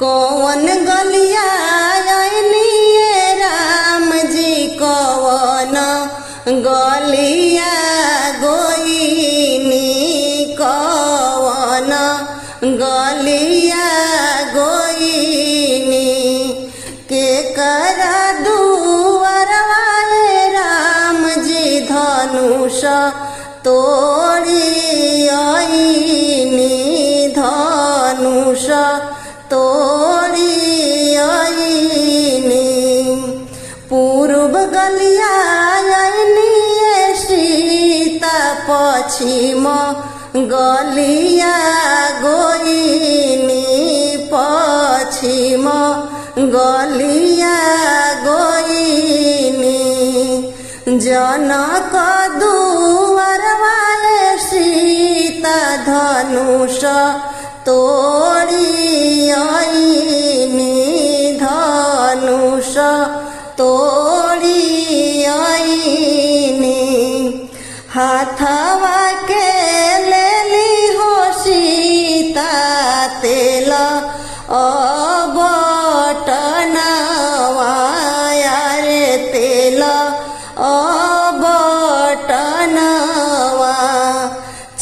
कौन गलिया आइलिए राम जी कौन गलिया गोइनी कौन गलिया गोइनी के करा दुआरवाए राम जी धनुष तोड़ी आइनी धनुष तोड़ी आइनी पूर्व गलिया आइनी सीता पश्चिम गलिया गोइनी पश्चिम गलिया गोइनी जनक दुआरवाए सीता धनुष तोड़ी आइनी धनुष तोड़ी आइनी हाथवा के लेली हो सीता तेल अबटनवा रे तेल अबटनवा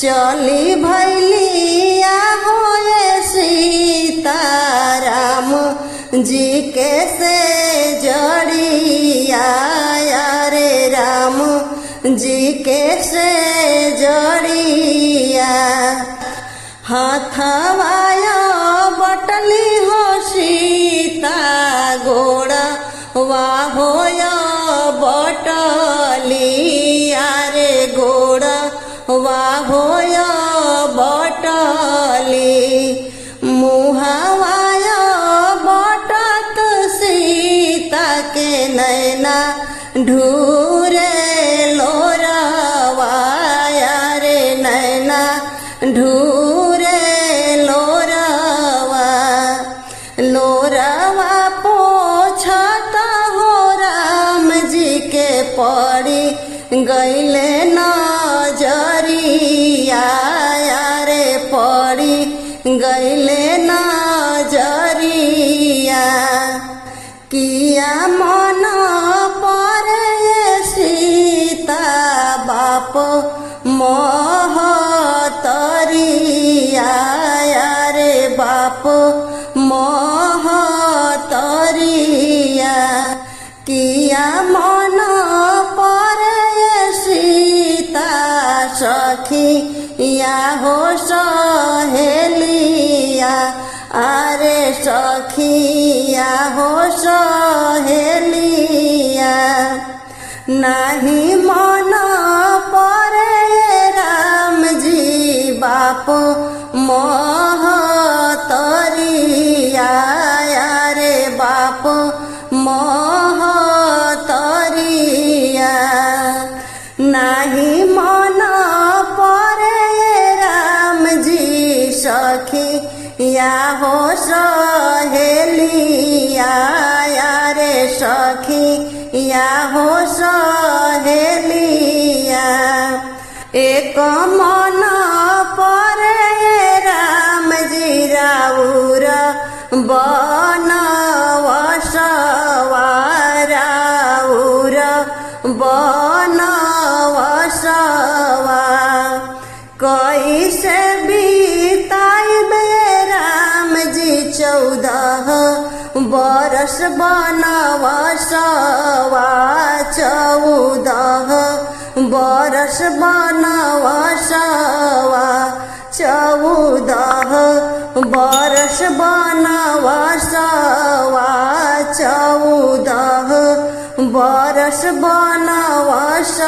चली भैलिया होए सीताराम जी के से जड़िया रे राम जी के से जड़िया हाथवाया बटली हो सीता गोड़ा वाहोया बटलिया रे गोड़ा वाहोया बटली मुहावाया बटत सीता के नैना ढूरे लोरावाया रे नैना ढूरे लोरावा लोरावा पोछत हो राम जी के पड़ी गईले नजरिया रे पड़ी गईले नजरिया किया मन परे सीता बाप महतरिया रे बाप महतरिया किया मन परे सीता सखी या हो सहेलिया आरे सखिया हो सहेलिया नाही मन परे राम जी बाप महतरिया रे बाप महतरिया नाही मन परे राम जी सखी या हो सहेलिया रे सखी या हो सहेलिया एक मन परे राम जी राउर बनवसवा राउर बनवसवा कैसे बीताइबे राम जी 14 बरस बनवसवा 14 बरस बनवसवा 14 बरस बनवसवा 14 बरस बनवसवा।